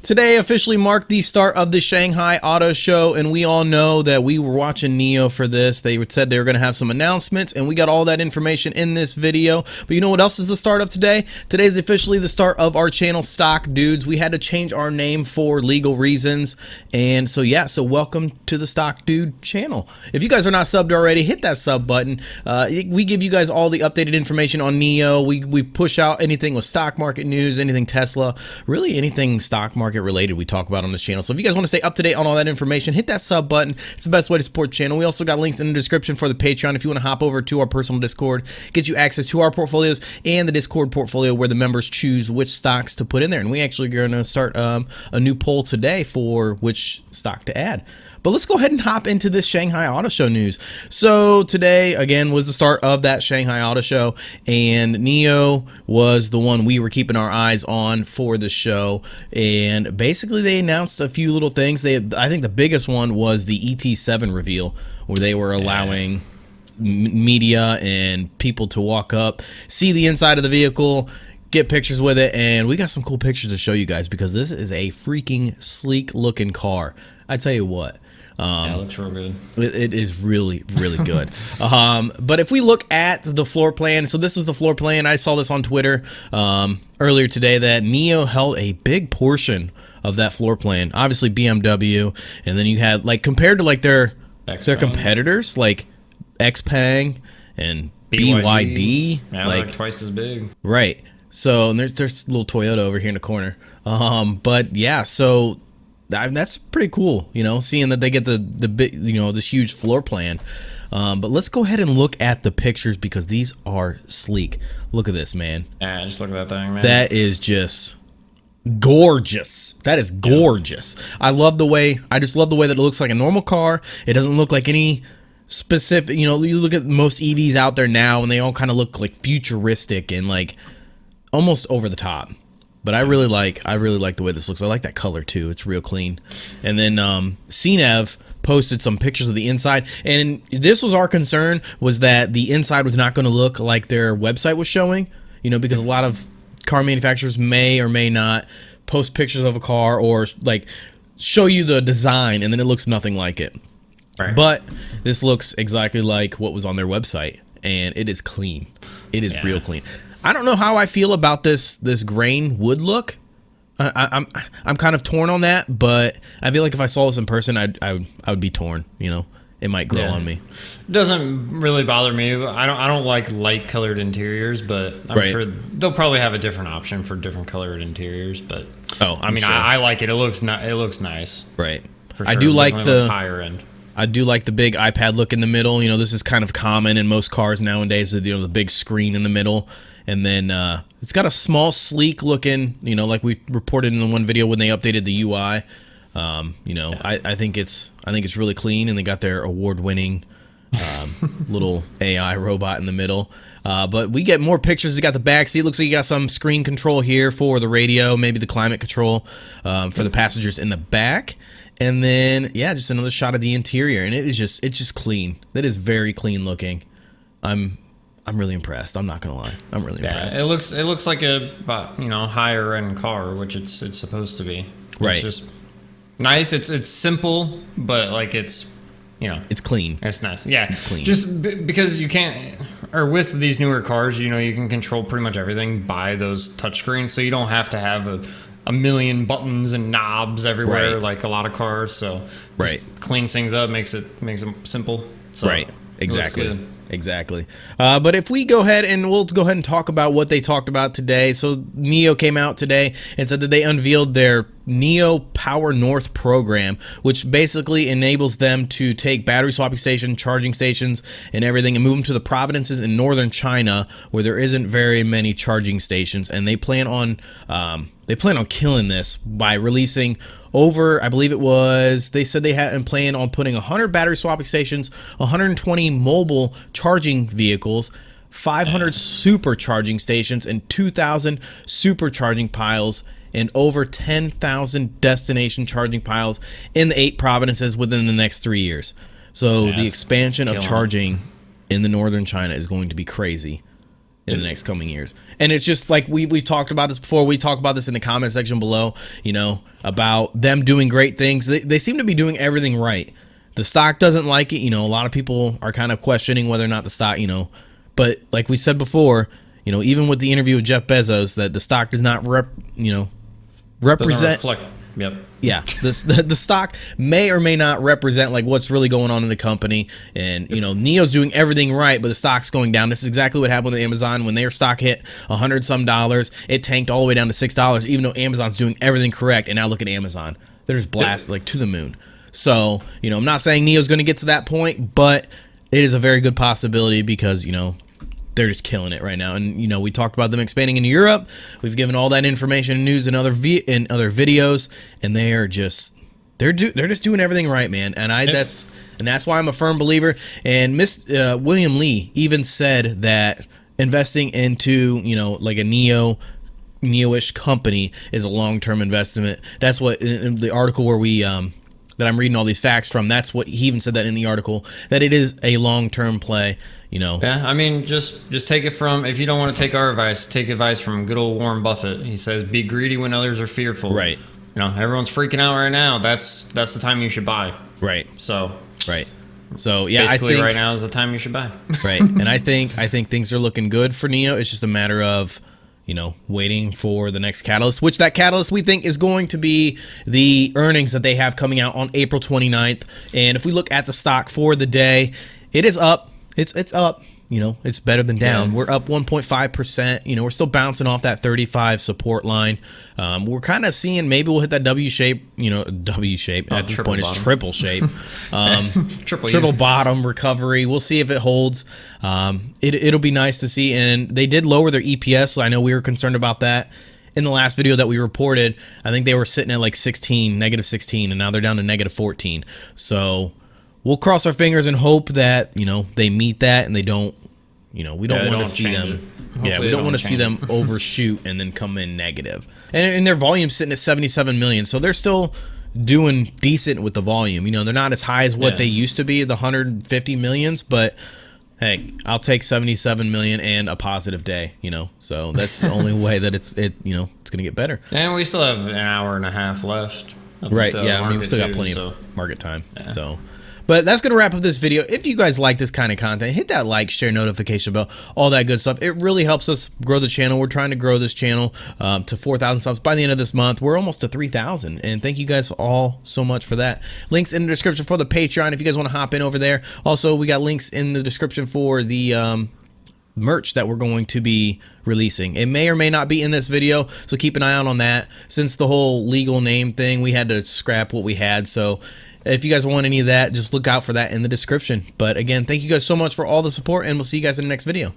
Today officially marked the start of the Shanghai Auto Show, and we all know that we were watching NIO for this. They said they were going to have some announcements, and we got all that information in this video. But you know what else is the start of today? Today is officially the start of our channel, Stock Dudes. We had to change our name for legal reasons, and so yeah, so welcome to the Stock Dude channel. If you guys are not subbed already, hit that sub button. We give you guys all the updated information on NIO. We push out anything with stock market news, anything Tesla, really anything stock market related we talk about on this channel. So if you guys want to stay up to date on all that information, hit that sub button. It's the best way to support the channel. We also got links in the description for the Patreon if you want to hop over to our personal Discord, get you access to our portfolios and the Discord portfolio where the members choose which stocks to put in there. And we actually are going to start a new poll today for which stock to add. But let's go ahead and hop into this Shanghai Auto Show news. So today, again, was the start of that Shanghai Auto Show, and NIO was the one we were keeping our eyes on for the show. And basically, they announced a few little things. I think the biggest one was the ET7 reveal, where they were allowing media and people to walk up, see the inside of the vehicle, get pictures with it, and we got some cool pictures to show you guys because this is a freaking sleek looking car. I tell you what. Yeah, it looks real good. It is really, really good. But if we look at the floor plan, so this was the floor plan. I saw this on Twitter earlier today that NIO held a big portion of that floor plan. Obviously BMW, and then you had like compared to like their competitors like XPeng and BYD, yeah, like twice as big. Right. So and there's a little Toyota over here in the corner. But yeah, so that's pretty cool, you know, seeing that they get the big, you know, this huge floor plan. But let's go ahead and look at the pictures because these are sleek. Look at this, man. Yeah, just look at that thing, man. That is just gorgeous. That is gorgeous. I love the way, I just love the way that it looks like a normal car. It doesn't look like any specific, you know, you look at most EVs out there now and they all kind of look like futuristic and like almost over the top. But I really like the way this looks. I like that color too. It's real clean. And then CNEV posted some pictures of the inside, and this was our concern, was that the inside was not going to look like their website was showing, you know, because a lot of car manufacturers may or may not post pictures of a car or like show you the design and then it looks nothing like it. Right. But this looks exactly like what was on their website, and it is clean. It is real clean. I don't know how I feel about this grain wood look. I'm kind of torn on that, but I feel like if I saw this in person, I would be torn. You know, it might grow on me. It doesn't really bother me. I don't like light colored interiors, but I'm sure they'll probably have a different option for different colored interiors. But I mean, sure. I like it. It looks nice. Right. For sure. I do like the higher end. I do like the big iPad look in the middle. You know, this is kind of common in most cars nowadays. You know, the big screen in the middle. And then it's got a small, sleek looking, you know, like we reported in the one video when they updated the UI. You know, I think it's really clean, and they got their award-winning little AI robot in the middle. But we get more pictures. We got the back seat. Looks like you got some screen control here for the radio, maybe the climate control for the passengers in the back. And then yeah, just another shot of the interior, and it's just clean. That is very clean looking. I'm really impressed. I'm not gonna lie. I'm really impressed. It looks like a higher end car, which it's supposed to be. It's just nice. It's simple, but like it's it's clean. It's nice. Yeah, it's clean. Just because you can't, or with these newer cars, you know, you can control pretty much everything by those touchscreens, so you don't have to have a million buttons and knobs everywhere like a lot of cars. So cleans things up, makes it simple. So Exactly. Exactly. But if we go ahead and we'll go ahead and talk about what they talked about today. So NIO came out today and said that they unveiled their NIO Power North program, which basically enables them to take battery swapping stations, charging stations, and everything and move them to the provinces in northern China where there isn't very many charging stations. And they plan on killing this by releasing over, I believe it was, they said they had in plan on putting 100 battery swapping stations, 120 mobile charging vehicles, 500 supercharging stations, and 2,000 supercharging piles, and over 10,000 destination charging piles in the 8 provinces within the next 3 years. So the expansion of charging in the northern China is going to be crazy. in the next coming years. And it's just like we talked about this before. We talked about this in the comment section below, you know, about them doing great things. They seem to be doing everything right. The stock doesn't like it. You know, a lot of people are kind of questioning whether or not the stock, you know, but like we said before, you know, even with the interview with Jeff Bezos, that the stock does not represent. Doesn't reflect. Yep. Yeah, the stock may or may not represent like what's really going on in the company, and you know, NIO's doing everything right, but the stock's going down. This is exactly what happened with Amazon when their stock hit $100 some, it tanked all the way down to $6, even though Amazon's doing everything correct. And now look at Amazon; they're just blasted like to the moon. So you know, I'm not saying NIO's going to get to that point, but it is a very good possibility because you know, they're just killing it right now. And you know, we talked about them expanding into Europe. We've given all that information and news in other videos, and they are just they're just doing everything right, man. And that's why I'm a firm believer. And William Lee even said that investing into, you know, like a NIO-ish company is a long-term investment. That's what in the article where we that I'm reading all these facts from, that's what he even said that in the article, that it is a long-term play, you know. Yeah, I mean, just take it from, if you don't want to take our advice, take advice from good old Warren Buffett. He says, be greedy when others are fearful. Right. You know, everyone's freaking out right now. That's the time you should buy. Right. So. Right. So yeah, basically I think right now is the time you should buy. Right. And I think things are looking good for NIO. It's just a matter of, you know, waiting for the next catalyst, which that catalyst we think is going to be the earnings that they have coming out on April 29th. And if we look at the stock for the day, it is up. It's up. You know, it's better than down. Yeah. We're up 1.5%. You know, we're still bouncing off that 35 support line. We're kind of seeing maybe we'll hit that W shape. You know, W shape at this point is triple shape. Triple bottom recovery. We'll see if it holds. It'll be nice to see. And they did lower their EPS. So I know we were concerned about that in the last video that we reported. I think they were sitting at like negative 16, and now they're down to negative 14. So we'll cross our fingers and hope that, you know, they meet that and they don't, you know, we don't want to see them. Yeah, we don't want to see them overshoot and then come in negative. And their volume's sitting at 77 million, so they're still doing decent with the volume. You know, they're not as high as what they used to be, the 150 millions, but hey, I'll take 77 million and a positive day, you know. So that's the only way that it's going to get better. And we still have an hour and a half left. Right, yeah, I mean, we still got plenty of market time. Yeah. So, but that's going to wrap up this video. If you guys like this kind of content, hit that like, share, notification bell, all that good stuff. It really helps us grow the channel. We're trying to grow this channel to 4,000 subs by the end of this month. We're almost to 3,000, and thank you guys all so much for that. Links in the description for the Patreon if you guys want to hop in over there. Also, we got links in the description for the merch that we're going to be releasing. It may or may not be in this video, so keep an eye out on that. Since the whole legal name thing, we had to scrap what we had, so if you guys want any of that, just look out for that in the description. But again, thank you guys so much for all the support, and we'll see you guys in the next video.